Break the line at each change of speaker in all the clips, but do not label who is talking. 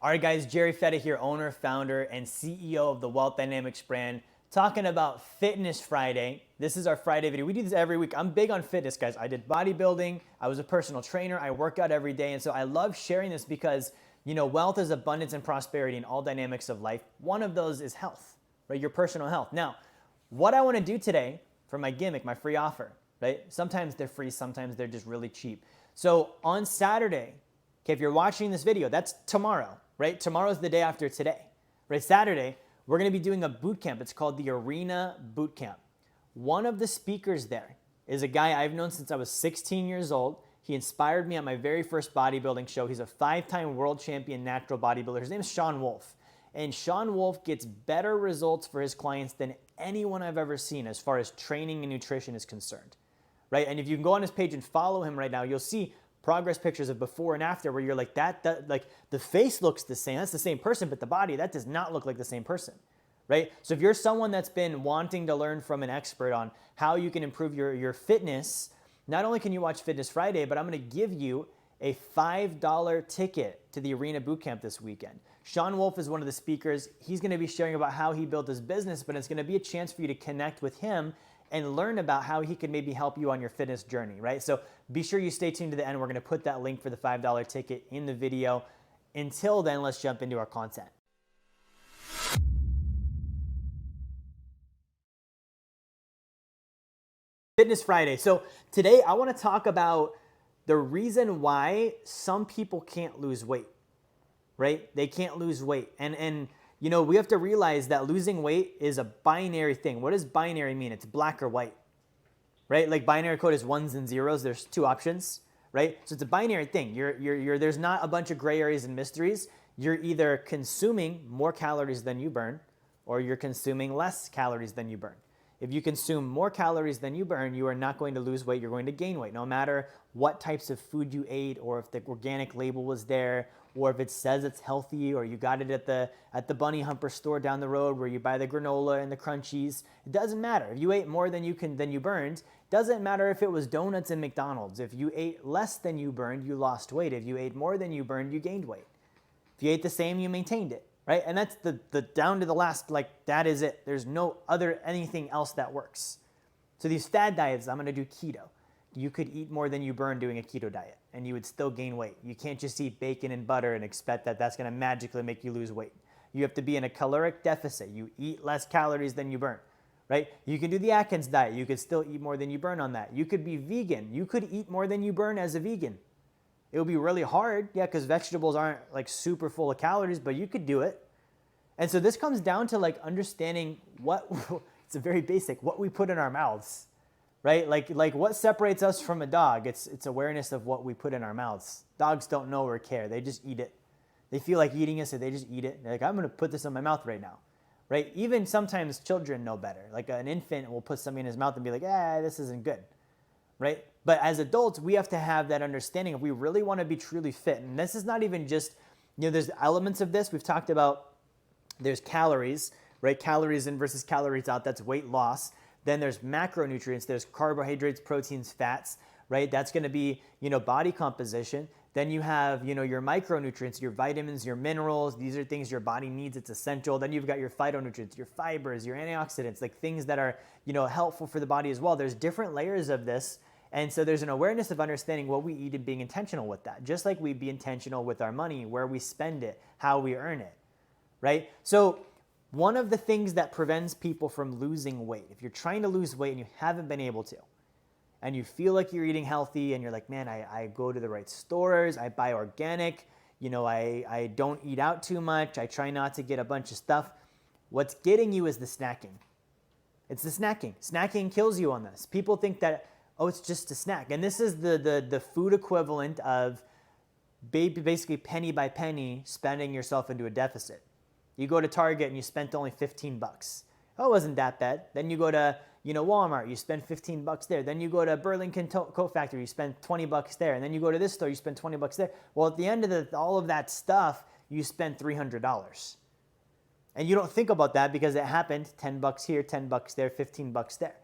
All right, guys, Jerry Fetta here, owner, founder, and CEO of the Wealth Dynamics brand, talking about Fitness Friday. This is our Friday video. We do this every week. I'm big on fitness, guys. I did bodybuilding. I was a personal trainer. I work out every day. And so I love sharing this because, wealth is abundance and prosperity in all dynamics of life. One of those is health, right? Your personal health. Now, what I want to do today for my gimmick, my free offer, right? Sometimes they're free, sometimes they're just really cheap. So on Saturday, okay, if you're watching this video, that's tomorrow, right? Tomorrow's the day after today, right? Saturday, we're going to be doing a boot camp. It's called the Arena Boot Camp. One of the speakers there is a guy I've known since I was 16 years old. He inspired me at my very first bodybuilding show. He's a 5-time world champion natural bodybuilder. His name is Sean Wolf. And Sean Wolf gets better results for his clients than anyone I've ever seen as far as training and nutrition is concerned, right? And if you can go on his page and follow him right now, you'll see progress pictures of before and after where you're like, like the face looks the same. That's the same person, but the body, that does not look like the same person, right? So if you're someone that's been wanting to learn from an expert on how you can improve your fitness, not only can you watch Fitness Friday, but I'm going to give you a $5 ticket to the Arena Bootcamp this weekend. Sean Wolf is one of the speakers. He's going to be sharing about how he built his business, but it's going to be a chance for you to connect with him and learn about how he can maybe help you on your fitness journey, right? So be sure you stay tuned to the end. We're going to put that link for the $5 ticket in the video. Until then, let's jump into our content. Fitness Friday. So today I want to talk about the reason why some people can't lose weight, right? They can't lose weight. And we have to realize that losing weight is a binary thing. What does binary mean? It's black or white, right? Like binary code is ones and zeros. There's two options, right? So it's a binary thing. There's not a bunch of gray areas and mysteries. You're either consuming more calories than you burn, or you're consuming less calories than you burn. If you consume more calories than you burn, you are not going to lose weight. You're going to gain weight, no matter what types of food you ate, or if the organic label was there, or if it says it's healthy, or you got it at the Bunny Humper store down the road where you buy the granola and the crunchies. It doesn't matter. If you ate more than you burned, doesn't matter if it was donuts and McDonald's. If you ate less than you burned, you lost weight. If you ate more than you burned, you gained weight. If you ate the same, you maintained it, right? And that's the down to the last, like that is it. There's no other anything else that works. So these fad diets, I'm gonna do keto. You could eat more than you burn doing a keto diet and you would still gain weight. You can't just eat bacon and butter and expect that that's gonna magically make you lose weight. You have to be in a caloric deficit. You eat less calories than you burn, right? You can do the Atkins diet. You could still eat more than you burn on that. You could be vegan. You could eat more than you burn as a vegan. It would be really hard, yeah, because vegetables aren't like super full of calories, but you could do it. And so this comes down to like understanding it's a very basic, what we put in our mouths. Right? Like what separates us from a dog? It's awareness of what we put in our mouths. Dogs don't know or care. They just eat it. They feel like eating it, so they just eat it. They're like, I'm going to put this in my mouth right now. Right? Even sometimes children know better. Like an infant will put something in his mouth and be like, this isn't good. Right? But as adults, we have to have that understanding if we really want to be truly fit. And this is not even just, there's elements of this. We've talked about there's calories, right? Calories in versus calories out. That's weight loss. Then there's macronutrients, there's carbohydrates, proteins, fats, right? That's going to be, body composition. Then you have, your micronutrients, your vitamins, your minerals. These are things your body needs. It's essential. Then you've got your phytonutrients, your fibers, your antioxidants, like things that are, helpful for the body as well. There's different layers of this. And so there's an awareness of understanding what we eat and being intentional with that. Just like we be intentional with our money, where we spend it, how we earn it, right? So one of the things that prevents people from losing weight, if you're trying to lose weight and you haven't been able to, and you feel like you're eating healthy and you're like, man, I go to the right stores, I buy organic, I don't eat out too much, I try not to get a bunch of stuff. What's getting you is the snacking. It's the snacking. Snacking kills you on this. People think that, it's just a snack. And this is the food equivalent of basically penny by penny spending yourself into a deficit. You go to Target and you spent only 15 bucks. Oh, it wasn't that bad. Then you go to, Walmart, you spend 15 bucks there. Then you go to Burlington Coat Factory, you spend 20 bucks there. And then you go to this store, you spend 20 bucks there. Well, at the end of all of that stuff, you spend $300. And you don't think about that because it happened 10 bucks here, 10 bucks there, 15 bucks there.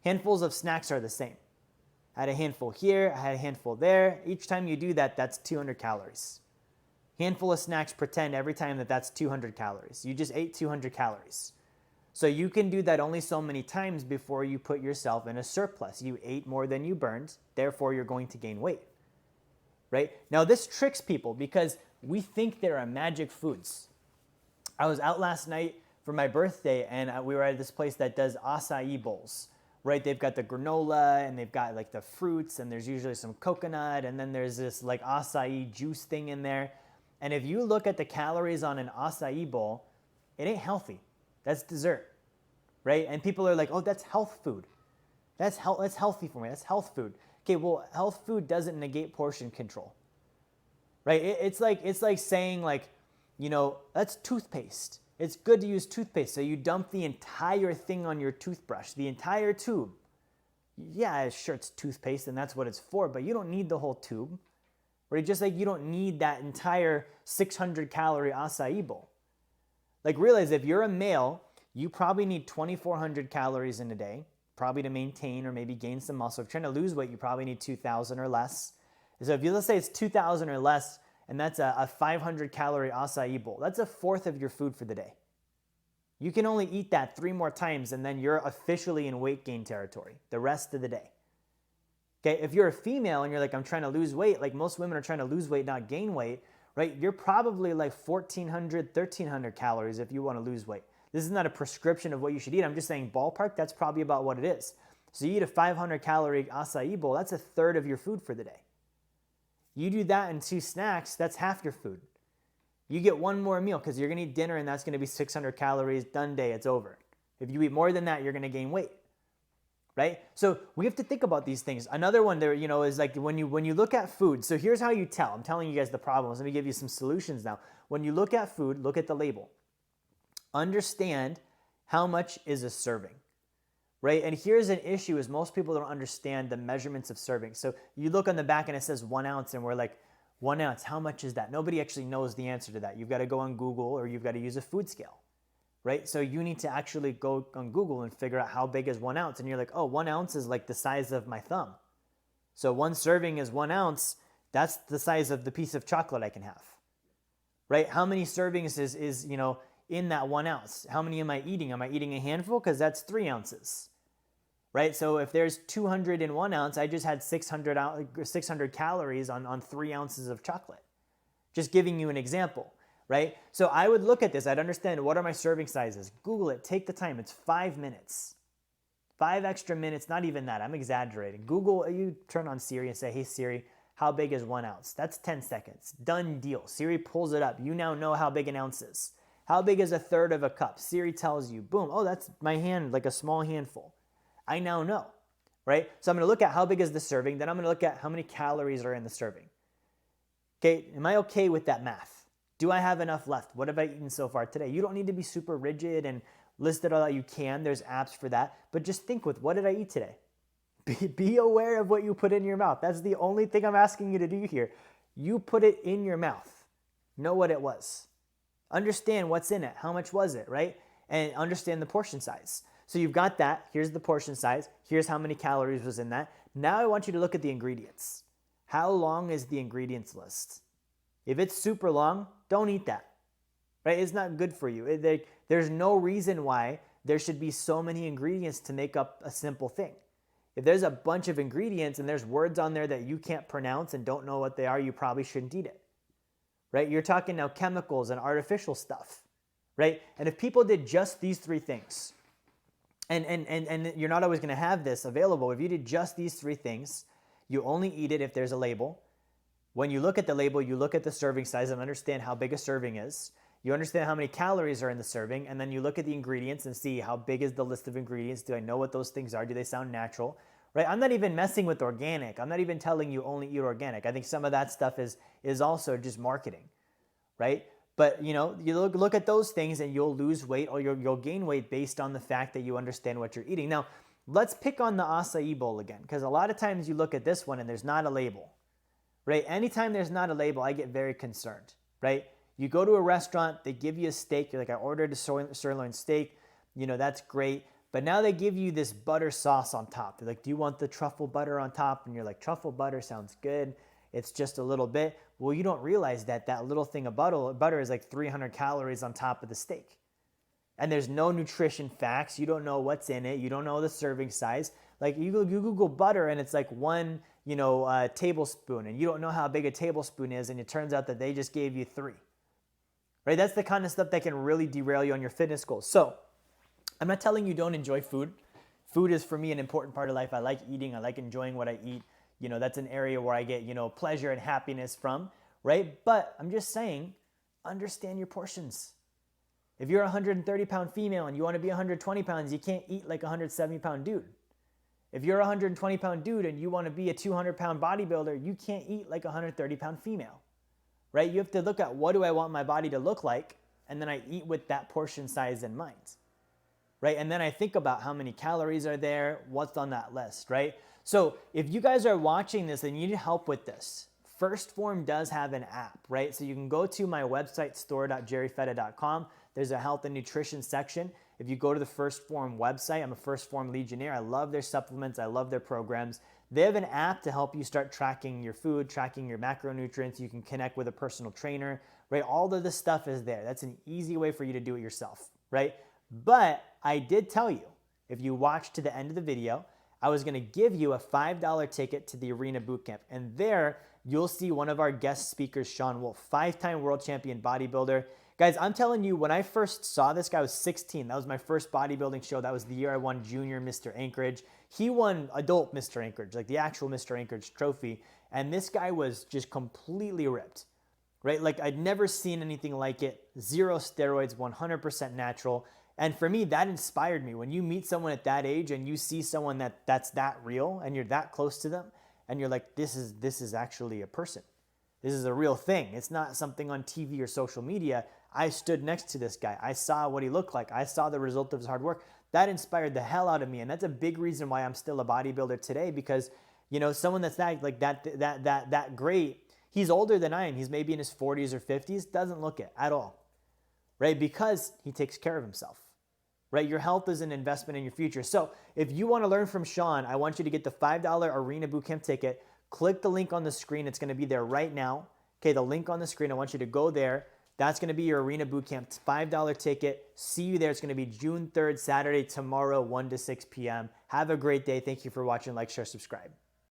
Handfuls of snacks are the same. I had a handful here, I had a handful there. Each time you do that, that's 200 calories. Handful of snacks pretend every time that that's 200 calories. You just ate 200 calories. So you can do that only so many times before you put yourself in a surplus. You ate more than you burned, therefore you're going to gain weight, right? Now this tricks people because we think there are magic foods. I was out last night for my birthday and we were at this place that does acai bowls, right? They've got the granola and they've got like the fruits and there's usually some coconut and then there's this like acai juice thing in there. And if you look at the calories on an acai bowl, it ain't healthy. That's dessert, right? And people are like, oh, that's health food. That's healthy for me. That's health food. Okay, well, health food doesn't negate portion control, right? It's like saying like, you know, that's toothpaste. It's good to use toothpaste. So you dump the entire thing on your toothbrush, the entire tube. Yeah, sure, it's toothpaste and that's what it's for, but you don't need the whole tube, right? Just like you don't need that entire 600 calorie acai bowl. Like realize if you're a male, you probably need 2,400 calories in a day, probably to maintain or maybe gain some muscle. If you're trying to lose weight, you probably need 2,000 or less. So if you, let's say it's 2,000 or less, and that's a 500 calorie acai bowl, that's a fourth of your food for the day. You can only eat that 3 more times and then you're officially in weight gain territory the rest of the day. Okay, if you're a female and you're like, I'm trying to lose weight, like most women are trying to lose weight, not gain weight, right? You're probably like 1,400, 1,300 calories if you want to lose weight. This is not a prescription of what you should eat. I'm just saying ballpark, that's probably about what it is. So you eat a 500 calorie acai bowl, that's a third of your food for the day. You do that in 2 snacks, that's half your food. You get 1 more meal because you're going to eat dinner and that's going to be 600 calories, done day, it's over. If you eat more than that, you're going to gain weight, right? So we have to think about these things. Another one there, you know, is like when you look at food. So here's how you tell. I'm telling you guys the problems. Let me give you some solutions now. When you look at food, look at the label. Understand how much is a serving, right? And here's an issue is most people don't understand the measurements of serving. So you look on the back and it says 1 ounce and we're like, 1 ounce, how much is that? Nobody actually knows the answer to that. You've got to go on Google or you've got to use a food scale, right? So you need to actually go on Google and figure out how big is 1 ounce. And you're like, oh, 1 ounce is like the size of my thumb. So 1 serving is 1 ounce. That's the size of the piece of chocolate I can have, right? How many servings is you know, in that 1 ounce? How many am I eating? Am I eating a handful? Because that's 3 ounces, right? So if there's 200 in 1 ounce, I just had 600 calories on 3 ounces of chocolate. Just giving you an example, right? So I would look at this. I'd understand what are my serving sizes. Google it. Take the time. It's 5 minutes. 5 extra minutes, not even that. I'm exaggerating. Google, you turn on Siri and say, hey, Siri, how big is 1 ounce? That's 10 seconds. Done deal. Siri pulls it up. You now know how big an ounce is. How big is a third of a cup? Siri tells you, boom, oh, that's my hand, like a small handful. I now know, right? So I'm going to look at how big is the serving. Then I'm going to look at how many calories are in the serving. Okay, am I okay with that math? Do I have enough left? What have I eaten so far today? You don't need to be super rigid and list it all out. You can. There's apps for that. But just think with, what did I eat today? Be aware of what you put in your mouth. That's the only thing I'm asking you to do here. You put it in your mouth. Know what it was. Understand what's in it. How much was it, right? And understand the portion size. So you've got that. Here's the portion size. Here's how many calories was in that. Now I want you to look at the ingredients. How long is the ingredients list? If it's super long, don't eat that, right? It's not good for you. There's no reason why there should be so many ingredients to make up a simple thing. If there's a bunch of ingredients and there's words on there that you can't pronounce and don't know what they are, you probably shouldn't eat it, right? You're talking now chemicals and artificial stuff, right? And if people did just these 3 things, and you're not always going to have this available. If you did just these 3 things, you only eat it if there's a label. When you look at the label, you look at the serving size and understand how big a serving is. You understand how many calories are in the serving, and then you look at the ingredients and see how big is the list of ingredients. Do I know what those things are? Do they sound natural? Right? I'm not even messing with organic. I'm not even telling you only eat organic. I think some of that stuff is also just marketing, right? But you know, you look at those things and you'll lose weight or you'll gain weight based on the fact that you understand what you're eating. Now, let's pick on the acai bowl again, because a lot of times you look at this one and there's not a label, right? Anytime there's not a label, I get very concerned, right? You go to a restaurant, they give you a steak. You're like, I ordered a sirloin steak. You know, that's great. But now they give you this butter sauce on top. They're like, do you want the truffle butter on top? And you're like, truffle butter sounds good. It's just a little bit. Well, you don't realize that that little thing of butter is like 300 calories on top of the steak. And there's no nutrition facts. You don't know what's in it. You don't know the serving size. Like you Google butter and it's like one, tablespoon, and you don't know how big a tablespoon is, and it turns out that they just gave you 3. Right? That's the kind of stuff that can really derail you on your fitness goals. So I'm not telling you don't enjoy food. Food is for me an important part of life. I like eating. I like enjoying what I eat. That's an area where I get, pleasure and happiness from, right? But I'm just saying, understand your portions. If you're a 130-pound female and you want to be 120 pounds, you can't eat like a 170-pound dude. If you're a 120-pound dude and you want to be a 200-pound bodybuilder, you can't eat like a 130-pound female, right? You have to look at, what do I want my body to look like? And then I eat with that portion size in mind, right? And then I think about how many calories are there, what's on that list, right? So if you guys are watching this and you need help with this, First Form does have an app, right? So you can go to my website, store.jerryfetta.com. There's a health and nutrition section. If you go to the First Form website, I'm a First Form Legionnaire. I love their supplements. I love their programs. They have an app to help you start tracking your food, tracking your macronutrients. You can connect with a personal trainer, right? All of this stuff is there. That's an easy way for you to do it yourself, right? But I did tell you, if you watch to the end of the video, I was going to give you a $5 ticket to the Arena Bootcamp. And there you'll see one of our guest speakers, Sean Wolf, 5-time world champion bodybuilder. Guys, I'm telling you, when I first saw this guy, I was 16. That was my first bodybuilding show. That was the year I won Junior Mr. Anchorage. He won Adult Mr. Anchorage, like the actual Mr. Anchorage trophy. And this guy was just completely ripped, right? Like I'd never seen anything like it. 0 steroids, 100% natural. And for me, that inspired me. When you meet someone at that age and you see someone that's that real and you're that close to them, and you're like, this is actually a person. This is a real thing. It's not something on TV or social media. I stood next to this guy. I saw what he looked like. I saw the result of his hard work. That inspired the hell out of me. And that's a big reason why I'm still a bodybuilder today, because, someone that's that great, he's older than I am. He's maybe in his 40s or 50s, doesn't look it at all, right? Because he takes care of himself. Right? Your health is an investment in your future. So if you want to learn from Sean, I want you to get the $5 Arena Bootcamp ticket. Click the link on the screen. It's going to be there right now. Okay, the link on the screen, I want you to go there. That's going to be your Arena Bootcamp $5 ticket. See you there. It's going to be June 3rd, Saturday, tomorrow, 1 to 6 p.m. Have a great day. Thank you for watching. Like, share, subscribe.